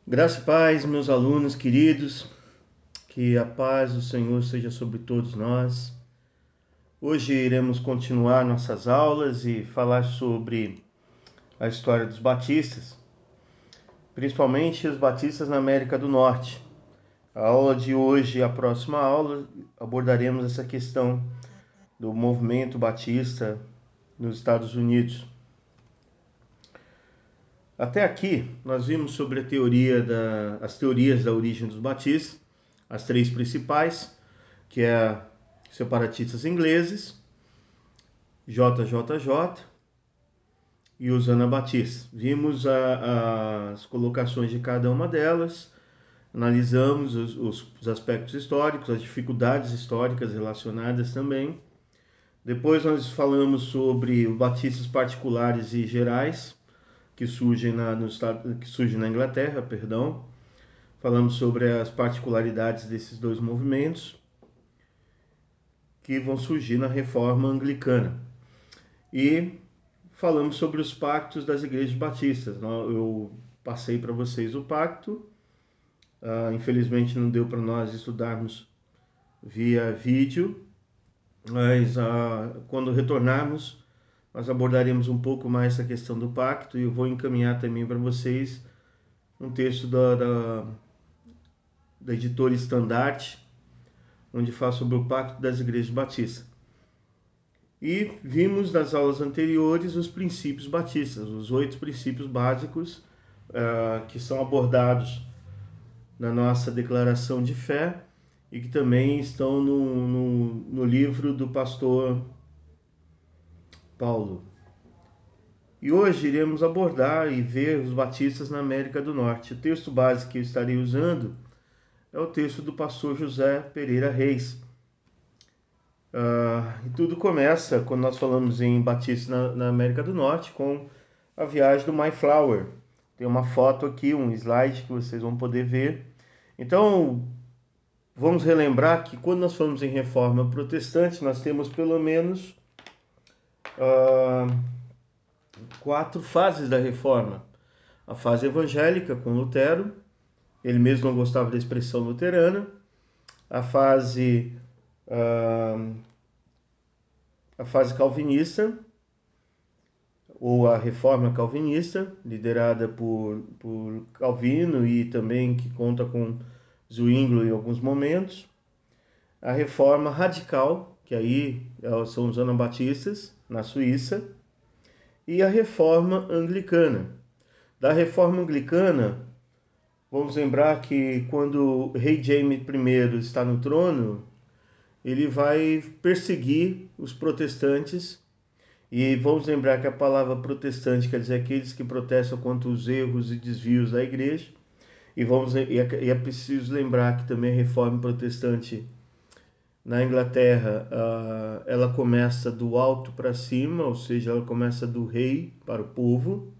Graça e paz, meus alunos queridos, que a paz do Senhor seja sobre todos nós. Hoje iremos continuar nossas aulas e falar sobre a história dos batistas, principalmente os batistas na América do Norte. A aula de hoje e a próxima aula abordaremos essa questão do movimento batista nos Estados Unidos. Até aqui, nós vimos sobre as teorias da origem dos batistas, as três principais, que é separatistas ingleses, JJJ e os anabatistas. Vimos as colocações de cada uma delas, analisamos os aspectos históricos, as dificuldades históricas relacionadas também. Depois nós falamos sobre batistas particulares e gerais, que surgem na Inglaterra, perdão. Falamos sobre as particularidades desses dois movimentos que vão surgir na Reforma Anglicana. E falamos sobre os pactos das igrejas batistas. Eu passei para vocês o pacto. Infelizmente não deu para nós estudarmos via vídeo, mas quando retornarmos, nós abordaremos um pouco mais essa questão do pacto e eu vou encaminhar também para vocês um texto da editora Standard, onde fala sobre o pacto das igrejas batistas. E vimos nas aulas anteriores os princípios batistas, os 8 princípios básicos que são abordados na nossa declaração de fé e que também estão no livro do pastor Paulo. E hoje iremos abordar e ver os batistas na América do Norte. O texto base que eu estarei usando é o texto do pastor José Pereira Reis. E tudo começa, quando nós falamos em batistas na América do Norte, com a viagem do Mayflower. Tem uma foto aqui, um slide que vocês vão poder ver. Então, vamos relembrar que quando nós falamos em reforma protestante, nós temos pelo menos 4 fases da reforma. A fase evangélica, com Lutero, ele mesmo não gostava da expressão luterana. A fase calvinista, ou a reforma calvinista, liderada por Calvino e também que conta com Zwinglio em alguns momentos. A reforma radical, que aí são os anabatistas, na Suíça. E a reforma anglicana. Da reforma anglicana, vamos lembrar que quando o rei James I está no trono, ele vai perseguir os protestantes. E vamos lembrar que a palavra protestante quer dizer aqueles que protestam contra os erros e desvios da igreja. E é preciso lembrar que também a reforma protestante na Inglaterra, ela começa do alto para cima, ou seja, ela começa do rei para o povo,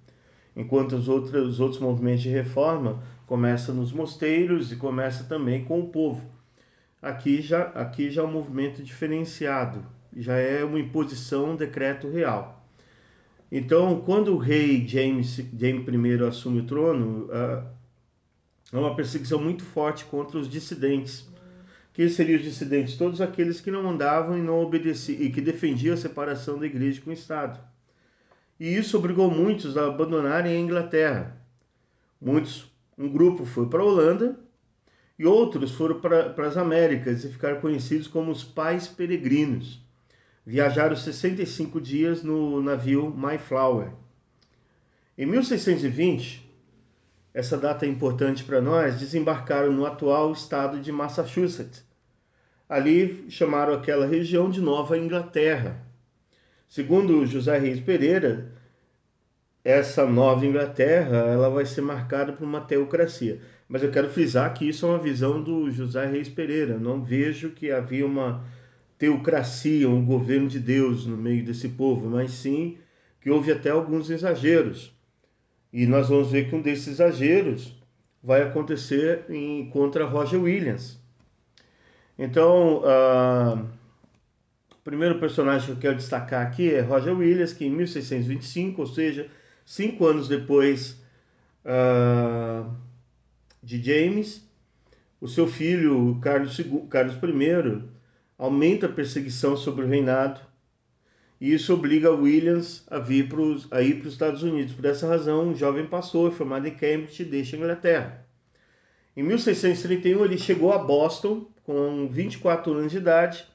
enquanto os outros movimentos de reforma começam nos mosteiros e começa também com o povo. Aqui já é um movimento diferenciado, já é uma imposição, um decreto real. Então, quando o rei James I assume o trono, há uma perseguição muito forte contra os dissidentes. Que seriam os dissidentes? Todos aqueles que não andavam e não obedeciam e que defendiam a separação da igreja com o Estado. E isso obrigou muitos a abandonarem a Inglaterra. Um grupo foi para a Holanda e outros foram para as Américas e ficaram conhecidos como os pais peregrinos. Viajaram 65 dias no navio Mayflower. Em 1620, essa data é importante para nós, desembarcaram no atual estado de Massachusetts. Ali chamaram aquela região de Nova Inglaterra. Segundo José Reis Pereira, essa Nova Inglaterra ela vai ser marcada por uma teocracia. Mas eu quero frisar que isso é uma visão do José Reis Pereira. Não vejo que havia uma teocracia, um governo de Deus no meio desse povo, mas sim que houve até alguns exageros. E nós vamos ver que um desses exageros vai acontecer contra Roger Williams. Então, o primeiro personagem que eu quero destacar aqui é Roger Williams, que em 1625, ou seja, 5 anos depois de James, o seu filho Carlos I aumenta a perseguição sobre o reinado e isso obriga Williams a ir para os Estados Unidos. Por essa razão, um jovem pastor formado em Cambridge deixa a Inglaterra. Em 1631, ele chegou a Boston com 24 anos de idade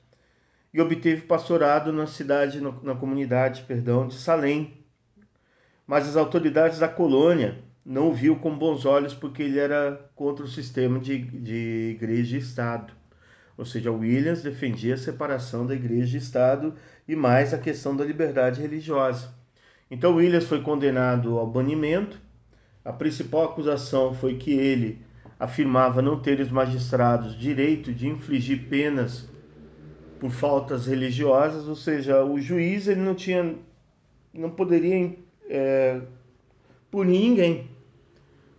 e obteve pastorado na comunidade, de Salem. Mas as autoridades da colônia não o viu com bons olhos porque ele era contra o sistema de igreja e Estado. Ou seja, Williams defendia a separação da igreja e Estado e mais a questão da liberdade religiosa. Então Williams foi condenado ao banimento. A principal acusação foi que ele afirmava não ter os magistrados direito de infligir penas por faltas religiosas, ou seja, o juiz ele não poderia punir ninguém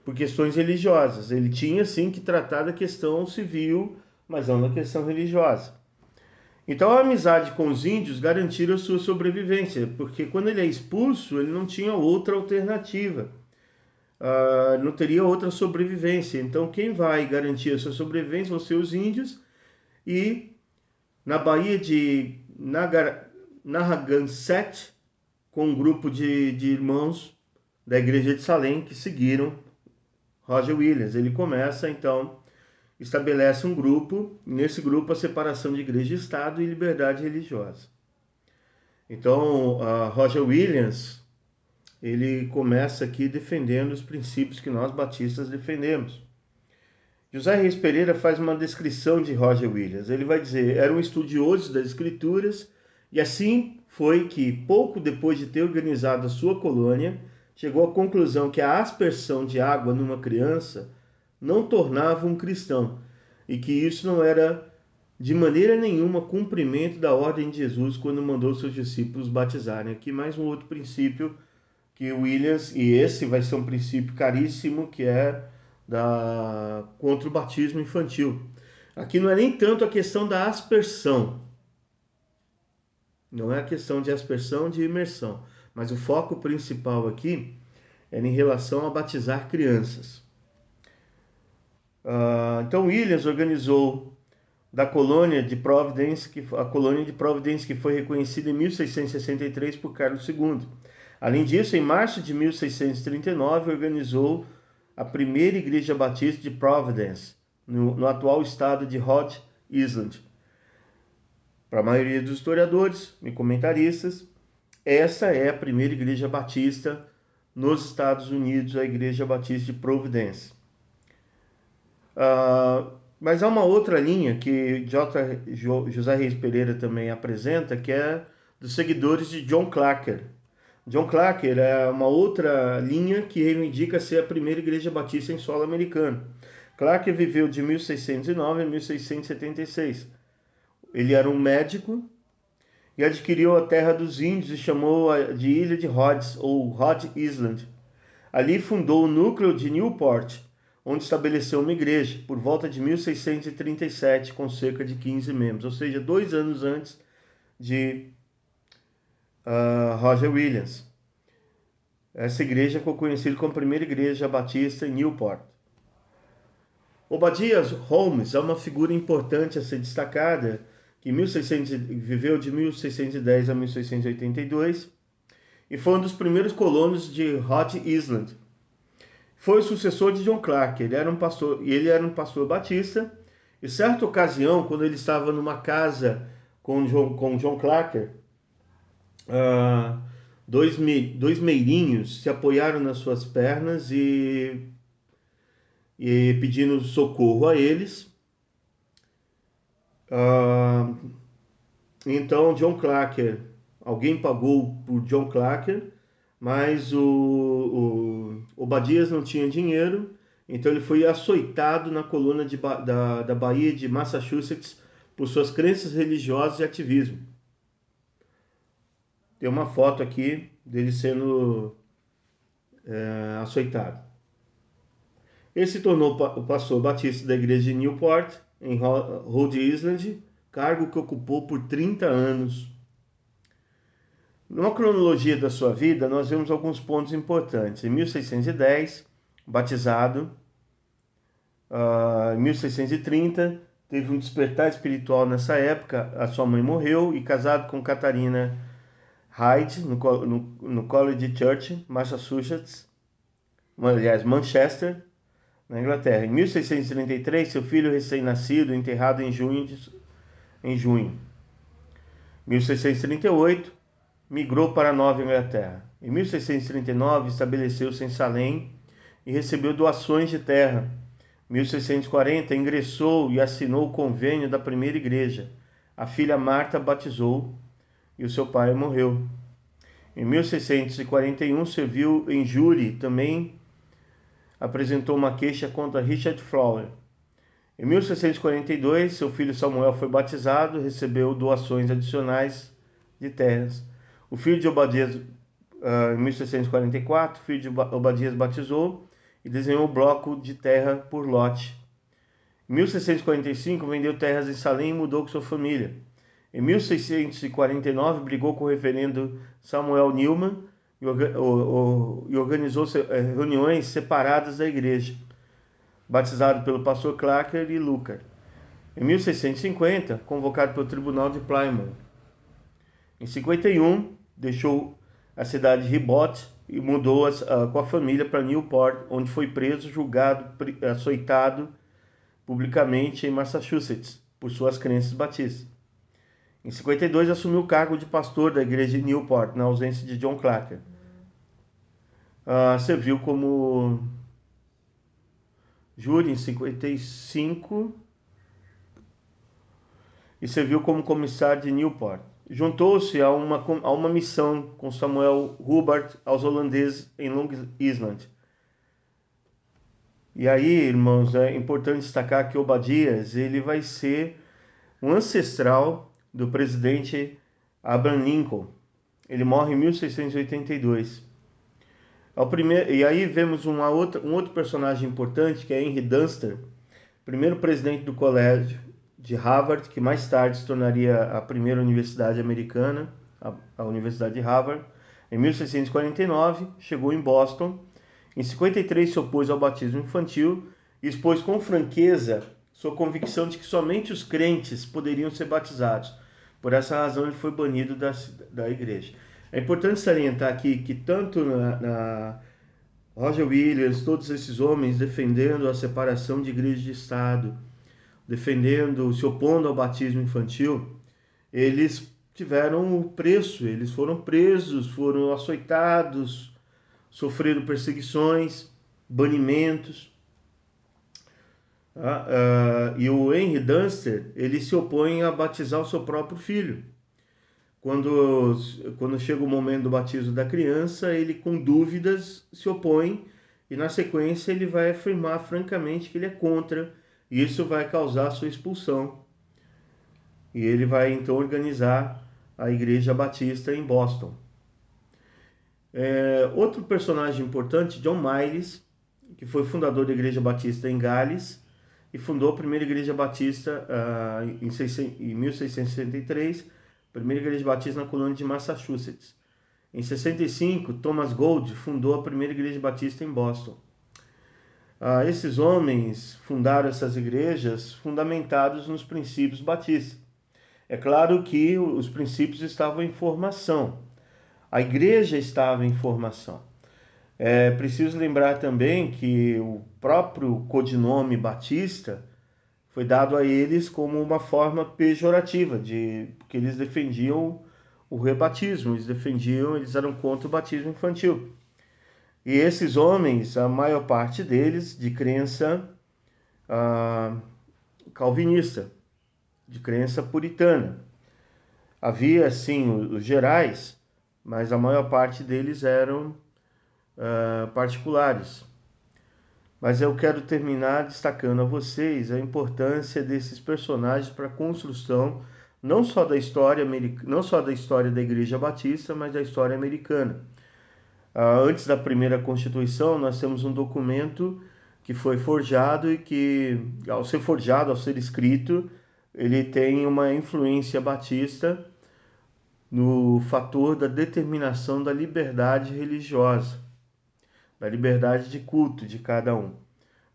por questões religiosas. Ele tinha sim que tratar da questão civil, mas não da questão religiosa. Então a amizade com os índios garantiu a sua sobrevivência, porque quando ele é expulso, ele não tinha outra alternativa. Não teria outra sobrevivência. Então quem vai garantir a sua sobrevivência vão ser os índios. E na Baía de Narragansett, com um grupo de irmãos da igreja de Salem que seguiram Roger Williams. Ele começa então, estabelece um grupo, nesse grupo a separação de igreja e Estado e liberdade religiosa. Então Roger Williams, ele começa aqui defendendo os princípios que nós batistas defendemos. José Reis Pereira faz uma descrição de Roger Williams. Ele vai dizer, era um estudioso das escrituras e assim foi que, pouco depois de ter organizado a sua colônia, chegou à conclusão que a aspersão de água numa criança não tornava um cristão e que isso não era de maneira nenhuma cumprimento da ordem de Jesus quando mandou seus discípulos batizarem. Aqui mais um outro princípio que Williams, e esse vai ser um princípio caríssimo, que é contra o batismo infantil. Aqui não é nem tanto a questão da aspersão, não é a questão de aspersão, de imersão, mas o foco principal aqui é em relação a batizar crianças. Então Williams organizou da colônia de Providence, que foi reconhecida em 1663 por Carlos II. Além disso, em março de 1639, organizou a primeira igreja batista de Providence, no atual estado de Rhode Island. Para a maioria dos historiadores e comentaristas, essa é a primeira igreja batista nos Estados Unidos, a Igreja Batista de Providence. Mas há uma outra linha que José Reis Pereira também apresenta, que é dos seguidores de John Clarke. John Clarke é uma outra linha que reivindica ser a primeira igreja batista em solo americano. Clarke viveu de 1609 a 1676. Ele era um médico e adquiriu a terra dos índios e chamou-a de Ilha de Rhodes, ou Rhode Island. Ali fundou o núcleo de Newport, onde estabeleceu uma igreja, por volta de 1637, com cerca de 15 membros, ou seja, 2 anos antes de Roger Williams. Essa igreja foi conhecida como a primeira igreja batista em Newport. Obadiah Holmes é uma figura importante a ser destacada, que viveu de 1610 a 1682 e foi um dos primeiros colonos de Rhode Island. Foi o sucessor de John Clarke. Ele era um pastor batista. E certa ocasião, quando ele estava numa casa com John Clarke, dois meirinhos se apoiaram nas suas pernas e pedindo socorro a eles. Então John Clarke, alguém pagou por John Clarke, mas o Obadias não tinha dinheiro, então ele foi açoitado na colônia da Baía de Massachusetts por suas crenças religiosas e ativismo. Tem uma foto aqui dele sendo açoitado. Ele se tornou o pastor batista da igreja de Newport, em Rhode Island, cargo que ocupou por 30 anos. Numa cronologia da sua vida, nós vemos alguns pontos importantes. Em 1610, batizado. Em 1630, teve um despertar espiritual nessa época. A sua mãe morreu e, casado com Catarina Hyde, no College Church, Massachusetts, aliás, Manchester, na Inglaterra. Em 1633, seu filho recém-nascido, enterrado em junho. 1638, migrou para a Nova Inglaterra. Em 1639, estabeleceu-se em Salem e recebeu doações de terra. Em 1640, ingressou e assinou o convênio da primeira igreja. A filha Marta batizou e o seu pai morreu. Em 1641, serviu em júri, também apresentou uma queixa contra Richard Flower. Em 1642, seu filho Samuel foi batizado e recebeu doações adicionais de terras. O filho de Obadias, em 1644, o filho de Obadias batizou e desenhou o bloco de terra por lote. Em 1645, vendeu terras em Salem e mudou com sua família. Em 1649, brigou com o reverendo Samuel Newman e organizou reuniões separadas da igreja, batizado pelo pastor Clarker e Lucar. Em 1650, convocado pelo Tribunal de Plymouth. Em 51, deixou a cidade de Ribot e mudou com a família para Newport, onde foi preso, julgado, açoitado publicamente em Massachusetts por suas crenças batistas. Em 52, assumiu o cargo de pastor da igreja de Newport, na ausência de John Clarker. Serviu como júri em 55 e serviu como comissário de Newport. Juntou-se a uma missão com Samuel Hubbard aos holandeses em Long Island. E aí, irmãos, é importante destacar que Obadias ele vai ser um ancestral do presidente Abraham Lincoln. Ele morre em 1682. E aí vemos um outro personagem importante, que é Henry Dunster, primeiro presidente do colégio de Harvard, que mais tarde se tornaria a primeira universidade americana, a Universidade de Harvard. Em 1649, chegou em Boston. Em 53, se opôs ao batismo infantil e expôs com franqueza sua convicção de que somente os crentes poderiam ser batizados. Por essa razão, ele foi banido da igreja. É importante salientar aqui que tanto na Roger Williams, todos esses homens defendendo a separação de igreja e de Estado, se opondo ao batismo infantil, eles tiveram o preço, eles foram presos, foram açoitados, sofreram perseguições, banimentos. E o Henry Dunster, ele se opõe a batizar o seu próprio filho. Quando chega o momento do batismo da criança, ele com dúvidas se opõe e na sequência ele vai afirmar francamente que ele é contra e isso vai causar a sua expulsão. E ele vai então organizar a Igreja Batista em Boston. Outro personagem importante, John Miles, que foi fundador da Igreja Batista em Gales e fundou a primeira Igreja Batista em 1663, primeira Igreja Batista na colônia de Massachusetts. Em 65, Thomas Gold fundou a primeira Igreja Batista em Boston. Esses homens fundaram essas igrejas fundamentados nos princípios batistas. É claro que os princípios estavam em formação. A igreja estava em formação. É preciso lembrar também que o próprio codinome Batista foi dado a eles como uma forma pejorativa, porque eles defendiam o rebatismo, eles eram contra o batismo infantil. E esses homens, a maior parte deles, de crença calvinista, de crença puritana. Havia, sim, os gerais, mas a maior parte deles eram particulares. Mas eu quero terminar destacando a vocês a importância desses personagens para a construção não só da história da Igreja Batista, mas da história americana. Antes da primeira Constituição, nós temos um documento que foi forjado e que, ao ser escrito, ele tem uma influência batista no fator da determinação da liberdade religiosa, da liberdade de culto de cada um.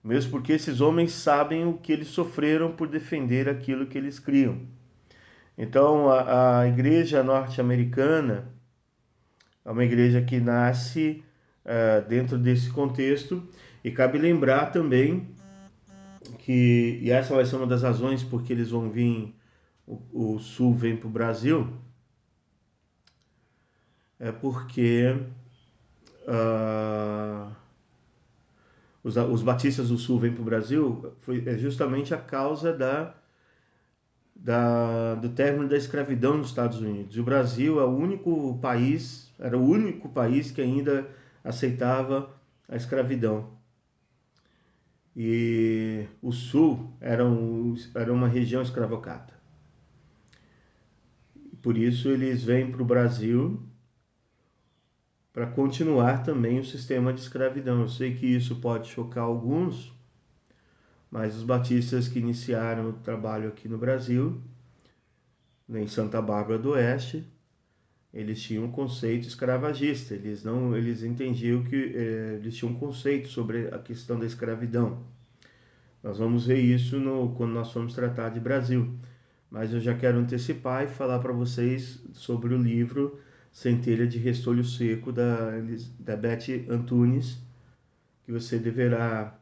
mesmo porque esses homens sabem o que eles sofreram por defender aquilo que eles criam. Então, a igreja norte-americana é uma igreja que nasce dentro desse contexto, e cabe lembrar também que, e essa vai ser uma das razões porque eles vão vir, o Sul vem para o Brasil, é porque uh, os batistas do Sul vêm para o Brasil, é justamente a causa do término da escravidão nos Estados Unidos. E o Brasil é o único país, era o único país que ainda aceitava a escravidão. E o Sul era uma região escravocrata. Por isso eles vêm para o Brasil para continuar também o sistema de escravidão. Eu sei que isso pode chocar alguns, mas os batistas que iniciaram o trabalho aqui no Brasil, em Santa Bárbara do Oeste, eles tinham um conceito escravagista. Eles entendiam que eles tinham um conceito sobre a questão da escravidão. Nós vamos ver isso quando nós formos tratar de Brasil. Mas eu já quero antecipar e falar para vocês sobre o livro Centelha de Restolho Seco, da Beth Antunes, que você deverá,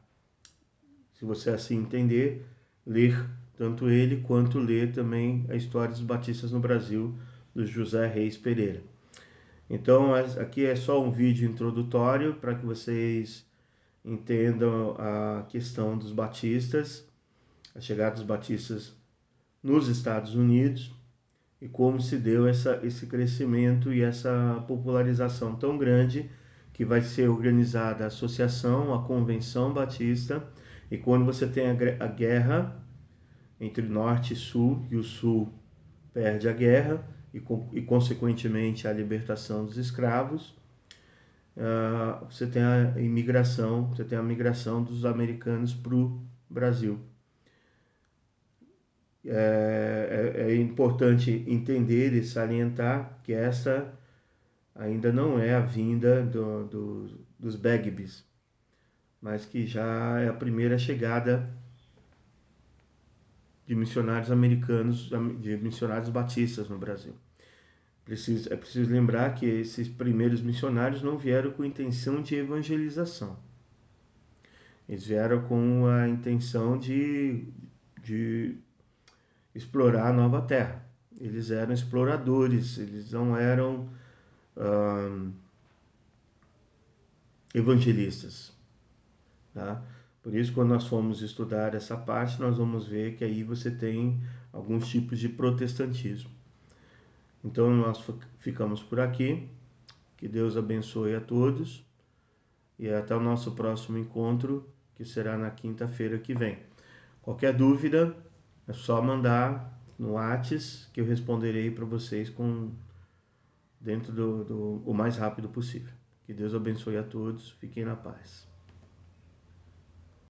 se você assim entender, ler tanto ele quanto ler também a História dos Batistas no Brasil, do José Reis Pereira. Então, aqui é só um vídeo introdutório para que vocês entendam a questão dos batistas, a chegada dos batistas nos Estados Unidos e como se deu esse crescimento e essa popularização tão grande, que vai ser organizada a associação, a Convenção Batista, e quando você tem a guerra entre Norte e Sul, e o Sul perde a guerra, e consequentemente a libertação dos escravos, você tem a imigração, você tem a migração dos americanos para o Brasil. É importante entender e salientar que essa ainda não é a vinda dos Bagbies, mas que já é a primeira chegada de missionários americanos, de missionários batistas no Brasil. É preciso lembrar que esses primeiros missionários não vieram com intenção de evangelização. Eles vieram com a intenção de explorar a nova terra. Eles eram exploradores, eles não eram evangelistas. Tá? Por isso, quando nós formos estudar essa parte, nós vamos ver que aí você tem alguns tipos de protestantismo. Então, nós ficamos por aqui. Que Deus abençoe a todos. E até o nosso próximo encontro, que será na quinta-feira que vem. Qualquer dúvida, é só mandar no WhatsApp, que eu responderei para vocês dentro o mais rápido possível. Que Deus abençoe a todos. Fiquem na paz.